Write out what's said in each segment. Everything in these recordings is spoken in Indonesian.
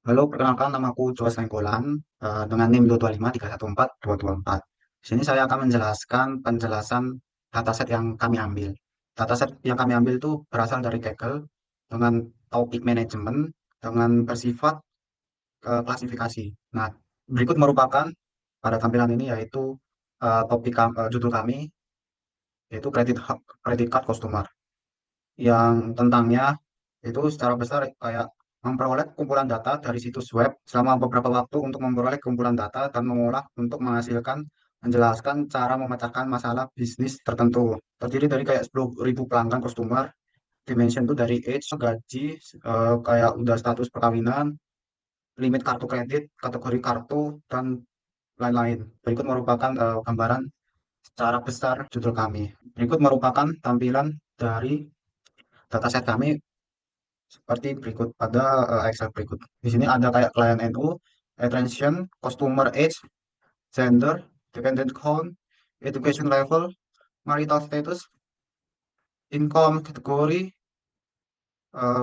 Halo, perkenalkan namaku Joas Nainggolan dengan NIM 225314224. Di sini saya akan menjelaskan penjelasan dataset yang kami ambil. Dataset yang kami ambil itu berasal dari Kaggle dengan topik manajemen dengan bersifat klasifikasi. Nah, berikut merupakan pada tampilan ini yaitu judul kami yaitu credit card customer yang tentangnya itu secara besar kayak memperoleh kumpulan data dari situs web selama beberapa waktu untuk memperoleh kumpulan data dan mengolah untuk menghasilkan menjelaskan cara memecahkan masalah bisnis tertentu. Terdiri dari kayak 10.000 pelanggan customer, dimension itu dari age, gaji, kayak udah status perkawinan, limit kartu kredit, kategori kartu, dan lain-lain. Berikut merupakan gambaran secara besar judul kami. Berikut merupakan tampilan dari dataset kami seperti berikut pada Excel berikut. Di sini ada kayak client NU, attention, customer age, gender, dependent count, education level, marital status, income category,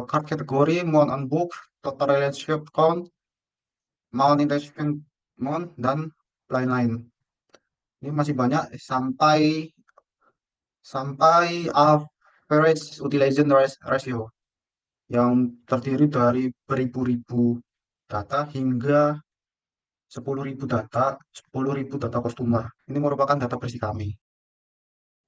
card category, amount on book, total relationship count, amount investment amount, dan lain-lain. Ini masih banyak sampai sampai average utilization ratio yang terdiri dari beribu-ribu data hingga 10.000 data customer. Ini merupakan data bersih kami.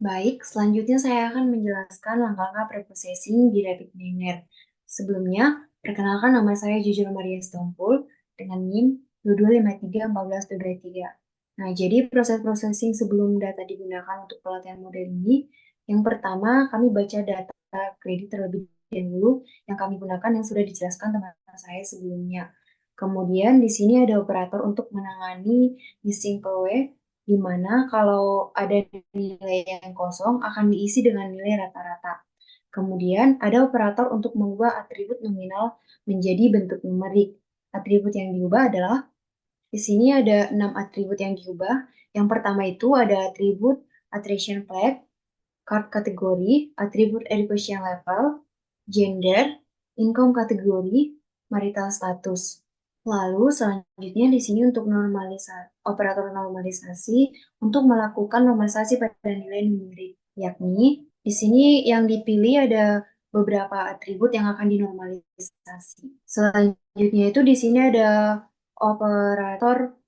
Baik, selanjutnya saya akan menjelaskan langkah-langkah preprocessing di Rapid Miner. Sebelumnya, perkenalkan nama saya Jujur Maria Stompul dengan NIM 22531423. Nah, jadi proses processing sebelum data digunakan untuk pelatihan model ini, yang pertama kami baca data kredit terlebih dahulu yang kami gunakan yang sudah dijelaskan teman saya sebelumnya. Kemudian di sini ada operator untuk menangani missing PW, di mana kalau ada nilai yang kosong akan diisi dengan nilai rata-rata. Kemudian ada operator untuk mengubah atribut nominal menjadi bentuk numerik. Atribut yang diubah adalah di sini ada 6 atribut yang diubah. Yang pertama itu ada atribut attrition flag, card kategori, atribut education level, gender, income kategori, marital status. Lalu selanjutnya di sini untuk operator normalisasi untuk melakukan normalisasi pada nilai numerik, yakni di sini yang dipilih ada beberapa atribut yang akan dinormalisasi. Selanjutnya itu di sini ada operator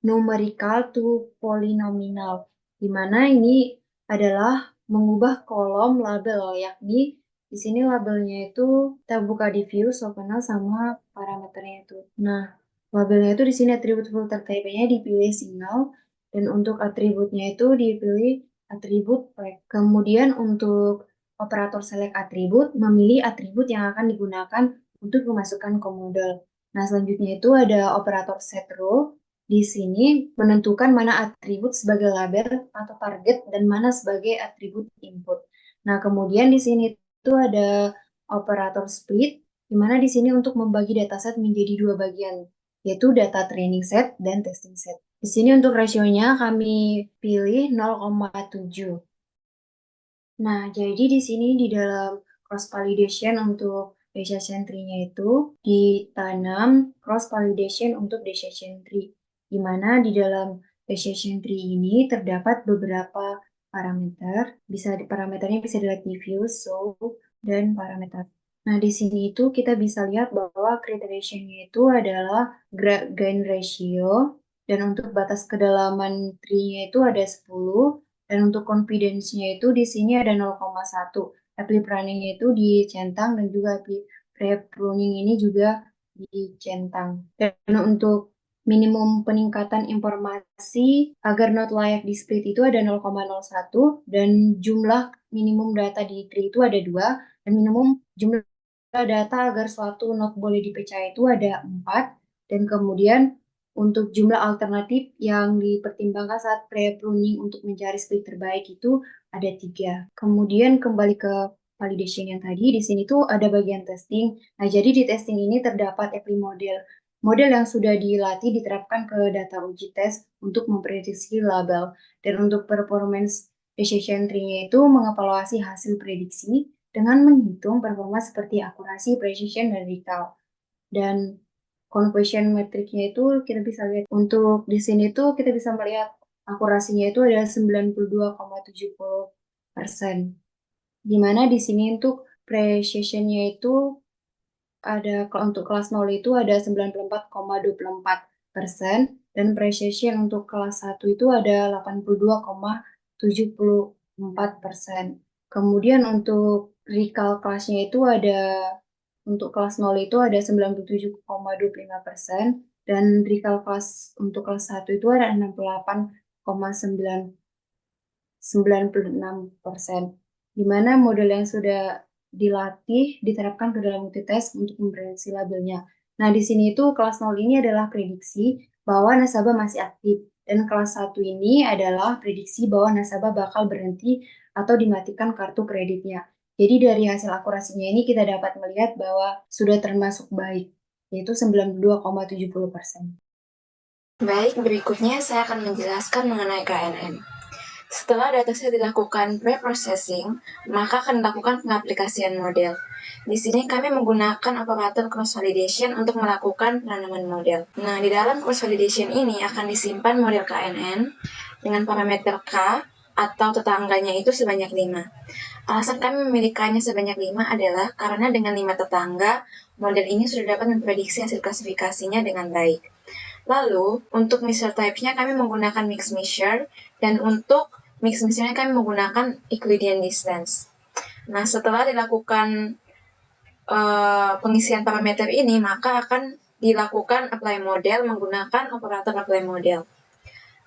numerical to polynomial, di mana ini adalah mengubah kolom label, yakni di sini labelnya itu kita buka di view, sopanel sama parameternya itu. Nah, labelnya itu di sini atribut filter type-nya dipilih single, dan untuk atributnya itu dipilih atribut flag. Kemudian untuk operator select atribut, memilih atribut yang akan digunakan untuk memasukkan ke model. Nah, selanjutnya itu ada operator set row, di sini menentukan mana atribut sebagai label atau target dan mana sebagai atribut input. Nah, kemudian di sini itu ada operator split, di mana di sini untuk membagi dataset menjadi dua bagian, yaitu data training set dan testing set. Di sini untuk rasionya kami pilih 0,7. Nah, jadi di sini di dalam cross validation untuk decision tree-nya itu ditanam cross validation untuk decision tree, di mana di dalam decision tree ini terdapat beberapa parameter, parameternya bisa dilihat di view, show, dan parameter. Nah, di sini itu kita bisa lihat bahwa criteria-nya itu adalah gain ratio, dan untuk batas kedalaman tree-nya itu ada 10, dan untuk confidence-nya itu di sini ada 0,1. Apply pruning itu dicentang dan juga apply pre-pruning ini juga dicentang. Dan untuk minimum peningkatan informasi agar not layak di split itu ada 0,01, dan jumlah minimum data di tree itu ada 2, dan minimum jumlah data agar suatu not boleh dipecah itu ada 4, dan kemudian untuk jumlah alternatif yang dipertimbangkan saat pre-pruning untuk mencari split terbaik itu ada 3. Kemudian kembali ke validation yang tadi, di sini tuh ada bagian testing. Nah, jadi di testing ini terdapat apply model. Model yang sudah dilatih diterapkan ke data uji tes untuk memprediksi label. Dan untuk performance decision tree-nya itu mengevaluasi hasil prediksi dengan menghitung performa seperti akurasi, precision, dan recall. Dan conversion metriknya itu kita bisa lihat untuk di sini tuh kita bisa melihat akurasinya itu ada 92,70%. Di mana di sini untuk precisionnya itu ada untuk kelas 0 itu ada 94,24% dan precision untuk kelas 1 itu ada 82,74%. Kemudian untuk recall kelasnya itu ada untuk kelas 0 itu ada 97,25% dan recall kelas untuk kelas 1 itu ada 68,96%, di mana model yang sudah dilatih diterapkan ke dalam multitest untuk memprediksi labelnya. Nah, di sini itu kelas 0 ini adalah prediksi bahwa nasabah masih aktif, dan kelas 1 ini adalah prediksi bahwa nasabah bakal berhenti atau dimatikan kartu kreditnya. Jadi dari hasil akurasinya ini kita dapat melihat bahwa sudah termasuk baik, yaitu 92,70%. Baik, berikutnya saya akan menjelaskan mengenai KNN. Setelah dataset dilakukan pre-processing, maka akan dilakukan pengaplikasian model. Di sini kami menggunakan operator cross-validation untuk melakukan penanaman model. Nah, di dalam cross-validation ini akan disimpan model KNN dengan parameter K atau tetangganya itu sebanyak 5. Alasan kami memilihkannya sebanyak 5 adalah karena dengan 5 tetangga, model ini sudah dapat memprediksi hasil klasifikasinya dengan baik. Lalu, untuk measure type-nya kami menggunakan mix measure, dan untuk mix measure-nya kami menggunakan Euclidean distance. Nah, setelah dilakukan pengisian parameter ini, maka akan dilakukan apply model menggunakan operator apply model.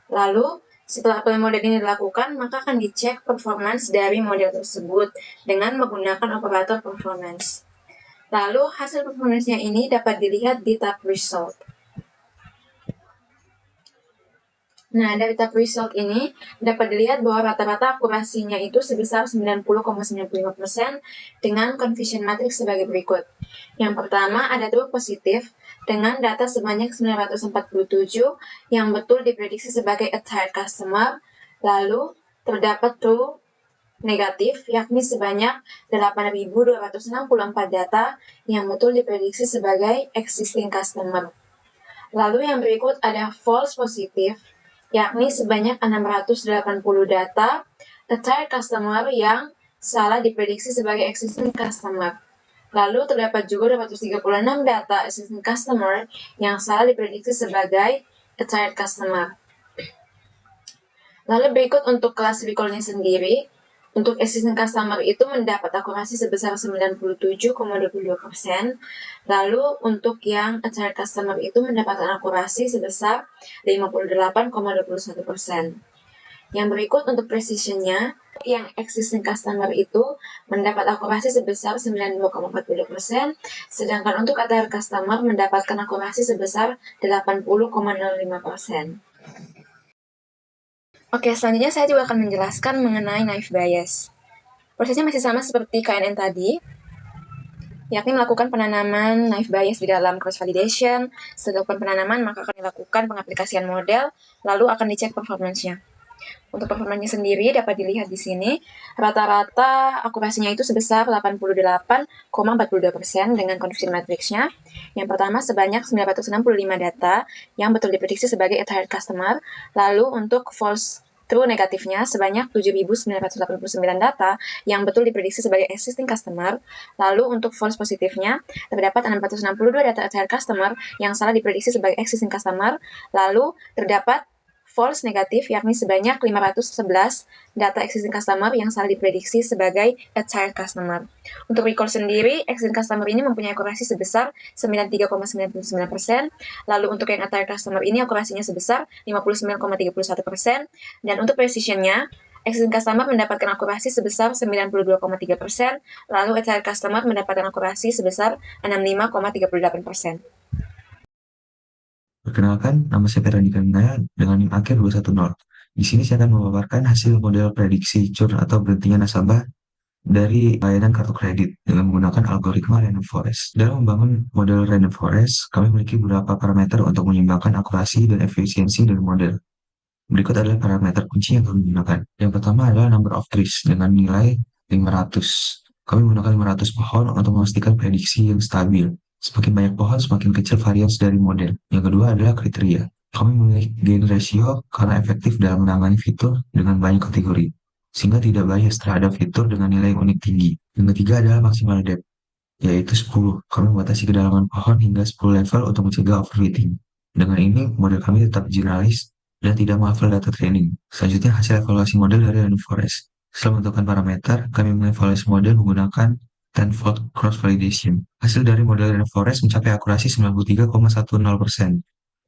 Lalu, setelah apply model ini dilakukan, maka akan dicek performance dari model tersebut dengan menggunakan operator performance. Lalu, hasil performance-nya ini dapat dilihat di tab result. Nah, dari tab result ini dapat dilihat bahwa rata-rata akurasinya itu sebesar 90,95% dengan confusion matrix sebagai berikut. Yang pertama ada true positif dengan data sebanyak 947 yang betul diprediksi sebagai a tired customer, lalu terdapat true negatif yakni sebanyak 8.264 data yang betul diprediksi sebagai existing customer. Lalu yang berikut ada false positif, yakni sebanyak 680 data retired customer yang salah diprediksi sebagai existing customer. Lalu terdapat juga 236 data existing customer yang salah diprediksi sebagai retired customer. Lalu berikut untuk kelas recall-nya sendiri. Untuk existing customer itu mendapat akurasi sebesar 97,22%. Lalu untuk yang retired customer itu mendapatkan akurasi sebesar 58,21%. Yang berikut untuk precision-nya, yang existing customer itu mendapat akurasi sebesar 92,42%, sedangkan untuk retired customer mendapatkan akurasi sebesar 80,05%. Oke, selanjutnya saya juga akan menjelaskan mengenai naive bias. Prosesnya masih sama seperti KNN tadi, yakni melakukan penanaman naive bias di dalam cross-validation. Setelah dilakukan penanaman, maka akan dilakukan pengaplikasian model, lalu akan dicek performance-nya. Untuk performanya sendiri dapat dilihat di sini, rata-rata akurasinya itu sebesar 88,42% dengan confusion matrix-nya. Yang pertama sebanyak 965 data yang betul diprediksi sebagai a tired customer, lalu untuk false true negatifnya sebanyak 7.989 data yang betul diprediksi sebagai existing customer, lalu untuk false positifnya terdapat 662 data a tired customer yang salah diprediksi sebagai existing customer, lalu terdapat false negatif yakni sebanyak 511 data existing customer yang salah diprediksi sebagai a tired customer. Untuk recall sendiri, existing customer ini mempunyai akurasi sebesar 93,99%, lalu untuk yang a tired customer ini akurasinya sebesar 59,31%, dan untuk precision-nya, existing customer mendapatkan akurasi sebesar 92,3%, lalu a tired customer mendapatkan akurasi sebesar 65,38%. Perkenalkan, nama saya Ferandi Kanaya dengan NIM akhir 210. Di sini saya akan memaparkan hasil model prediksi churn atau berhentinya nasabah dari layanan kartu kredit dengan menggunakan algoritma Random Forest. Dalam membangun model Random Forest, kami memiliki beberapa parameter untuk menyimbangkan akurasi dan efisiensi dari model. Berikut adalah parameter kunci yang kami gunakan. Yang pertama adalah number of trees dengan nilai 500. Kami menggunakan 500 pohon untuk memastikan prediksi yang stabil. Semakin banyak pohon, semakin kecil variasi dari model. Yang kedua adalah kriteria. Kami memilih gain ratio karena efektif dalam menangani fitur dengan banyak kategori, sehingga tidak bias terhadap fitur dengan nilai unik tinggi. Yang ketiga adalah maksimal depth, yaitu 10. Kami membatasi kedalaman pohon hingga 10 level untuk mencegah overfitting. Dengan ini, model kami tetap generalis dan tidak menghafal data training. Selanjutnya, hasil evaluasi model dari Rainforest. Setelah menentukan parameter, kami mengevaluasi model menggunakan tenfold cross-validation. Hasil dari model Rainforest mencapai akurasi 93,10%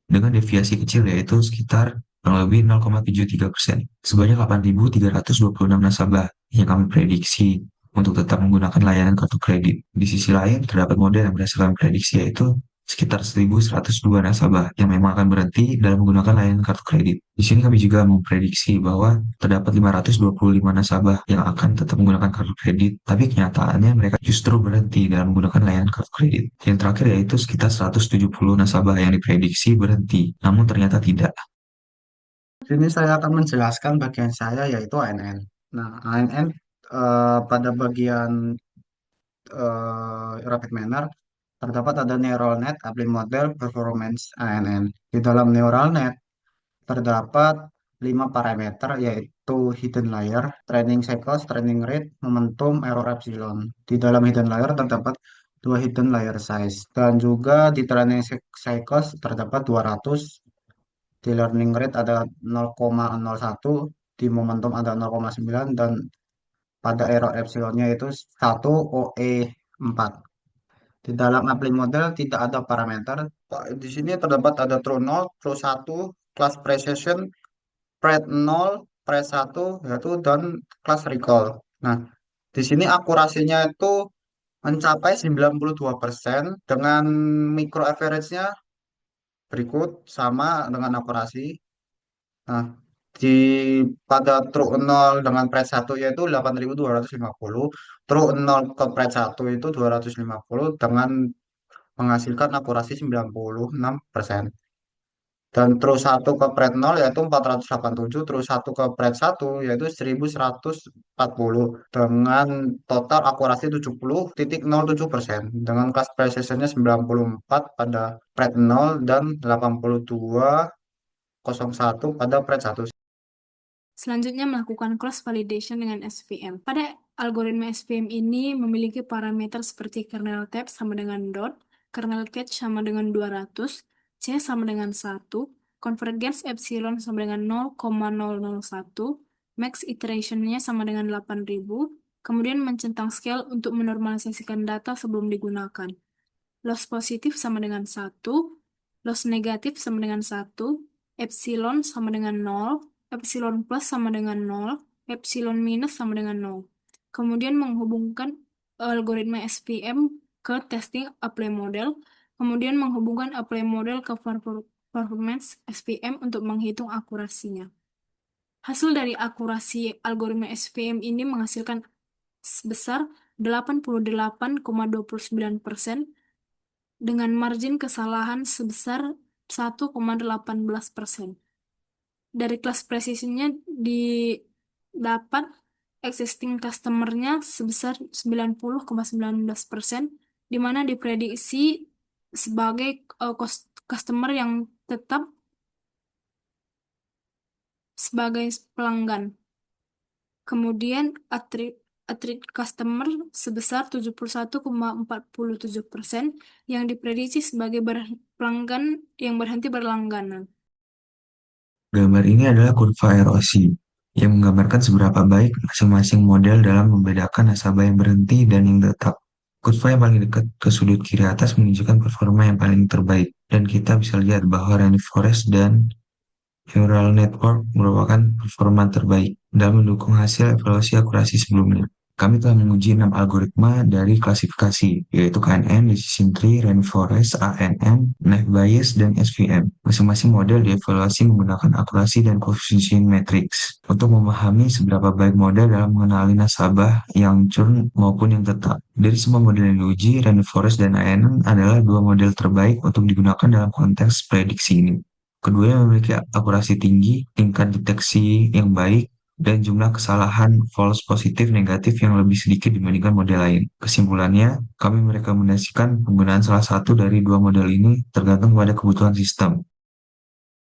dengan deviasi kecil yaitu sekitar kurang lebih 0,73%. Sebanyak 8.326 nasabah yang kami prediksi untuk tetap menggunakan layanan kartu kredit. Di sisi lain, terdapat model yang berhasil kami prediksi yaitu sekitar 1.102 nasabah yang memang akan berhenti dalam menggunakan layanan kartu kredit. Di sini kami juga memprediksi bahwa terdapat 525 nasabah yang akan tetap menggunakan kartu kredit, tapi kenyataannya mereka justru berhenti dalam menggunakan layanan kartu kredit. Yang terakhir yaitu sekitar 170 nasabah yang diprediksi berhenti, namun ternyata tidak. Sini saya akan menjelaskan bagian saya yaitu ANN. Nah, ANN pada bagian rapid manner terdapat ada neural net, apply model, performance ANN. Di dalam neural net terdapat 5 parameter yaitu hidden layer, training cycles, training rate, momentum, error epsilon. Di dalam hidden layer terdapat 2 hidden layer size dan juga di training cycles terdapat 200, di learning rate ada 0,01, di momentum ada 0,9 dan pada error epsilonnya itu 1 OE4. Di dalam apply model tidak ada parameter. Di sini terdapat ada true 0, true 1, class precision, pred 0, pred 1, yaitu dan class recall. Nah, di sini akurasinya itu mencapai 92% dengan micro average-nya berikut sama dengan akurasi. Nah, di pada true 0 dengan pred 1 yaitu 8.250, true 0 ke pred 1 itu 250 dengan menghasilkan akurasi 96%. Dan true 1 ke pred 0 yaitu 487, true 1 ke pred 1 yaitu 1140 dengan total akurasi 70,07% dengan class precision-nya 94 pada pred 0 dan 82,01 pada pred 1. Selanjutnya melakukan cross validation dengan SVM. Pada algoritma SVM ini memiliki parameter seperti kernel tab sama dengan dot, kernel cache sama dengan 200, C sama dengan 1, convergence epsilon sama dengan 0,001, max iteration-nya sama dengan 8000, kemudian mencentang scale untuk menormalisasikan data sebelum digunakan. Loss positif sama dengan 1, loss negatif sama dengan 1, epsilon sama dengan 0, epsilon plus sama dengan 0, epsilon minus sama dengan 0. Kemudian menghubungkan algoritma SVM ke testing apply model, kemudian menghubungkan apply model ke performance SVM untuk menghitung akurasinya. Hasil dari akurasi algoritma SVM ini menghasilkan sebesar 88,29% dengan margin kesalahan sebesar 1,18%. Dari class precision-nya didapat existing customer-nya sebesar 90,19%, di mana diprediksi sebagai customer yang tetap sebagai pelanggan. Kemudian attribute customer sebesar 71,47% yang diprediksi sebagai pelanggan yang berhenti berlangganan. Gambar ini adalah kurva erosi yang menggambarkan seberapa baik masing-masing model dalam membedakan nasabah yang berhenti dan yang tetap. Kurva yang paling dekat ke sudut kiri atas menunjukkan performa yang paling terbaik, dan kita bisa lihat bahwa Rainforest dan Neural Network merupakan performa terbaik dalam mendukung hasil evaluasi akurasi sebelumnya. Kami telah menguji 6 algoritma dari klasifikasi, yaitu KNN, Decision Tree, Rainforest, ANN, Naive Bayes, dan SVM. Masing-masing model dievaluasi menggunakan akurasi dan coefficient matrix untuk memahami seberapa baik model dalam mengenali nasabah yang churn maupun yang tetap. Dari semua model yang diuji, Rainforest dan ANN adalah 2 model terbaik untuk digunakan dalam konteks prediksi ini. Keduanya memiliki akurasi tinggi, tingkat deteksi yang baik, dan jumlah kesalahan false positif negatif yang lebih sedikit dibandingkan model lain. Kesimpulannya, kami merekomendasikan penggunaan salah satu dari dua model ini tergantung pada kebutuhan sistem.